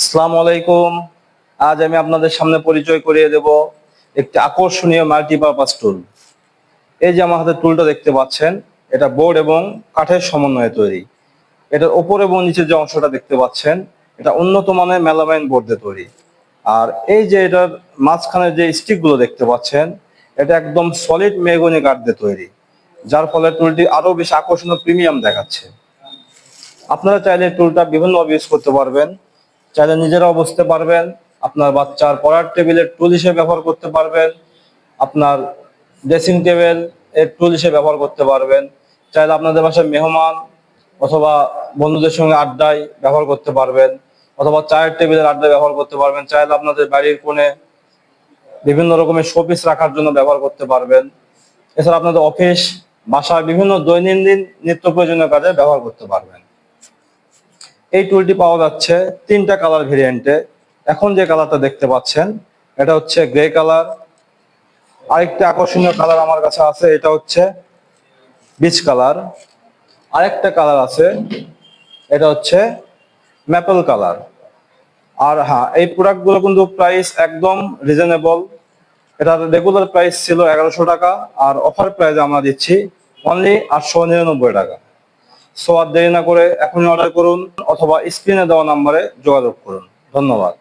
আসসালামু আলাইকুম। আজ আমি আপনাদের সামনে পরিচয় করিয়ে দেব একটি আকর্ষণীয় মাল্টিপারপাস টুল। এই যে আমার হাতে টুলটা দেখতে পাচ্ছেন, এটা বোর্ড এবং কাঠের সমন্বয়ে তৈরি। এটার ওপর এবং নিচের যে অংশটা দেখতে পাচ্ছেন, এটা উন্নত মানের মেলামাইন বোর্ড দিয়ে তৈরি। আর এই যে এটার মাঝখানে যে স্টিকগুলো দেখতে পাচ্ছেন, এটা একদম সলিড মেহগনি কাঠ দিয়ে তৈরি, যার ফলে টুলটি আরো বেশি আকর্ষণীয় প্রিমিয়াম দেখাচ্ছে। আপনারা চাইলে টুলটা বিভিন্নভাবে ইউজ করতে পারবেন। চাইলে নিজেরাও বসতে পারবেন, আপনার বাচ্চার পড়ার টেবিলের টুল হিসেবে ব্যবহার করতে পারবেন, আপনার ড্রেসিং টেবিল এর টুল হিসেবে ব্যবহার করতে পারবেন। চাইলে আপনাদের বাসায় মেহমান অথবা বন্ধুদের সঙ্গে আড্ডায় ব্যবহার করতে পারবেন, অথবা চায়ের টেবিলের আড্ডায় ব্যবহার করতে পারবেন। চাইলে আপনাদের বাড়ির কোণে বিভিন্ন রকমের শোপিস রাখার জন্য ব্যবহার করতে পারবেন। এছাড়া আপনাদের অফিস, বাসায় বিভিন্ন দৈনন্দিন নিত্য প্রয়োজনীয় কাজে ব্যবহার করতে পারবেন। এই টুলটি পাওয়া যাচ্ছে তিনটা কালার ভেরিয়েন্টে। এখন যে কালারটা দেখতে পাচ্ছেন, এটা হচ্ছে গ্রে কালার। আরেকটা আকর্ষণীয় কালার আমার কাছে আছে, এটা হচ্ছে বিচ কালার। আরেকটা কালার আছে, এটা হচ্ছে ম্যাপল কালার। আর হ্যাঁ, এই প্রোডাক্টগুলো কিন্তু প্রাইস একদম রিজনেবল। এটার রেগুলার প্রাইস ছিল 1100 টাকা, আর অফার প্রাইস আমরা দিচ্ছি অনলি 899 টাকা। সো আর দেরি না করে এখনই অর্ডার করুন, অথবা স্ক্রিনে দেওয়া নাম্বারে যোগাযোগ করুন। ধন্যবাদ।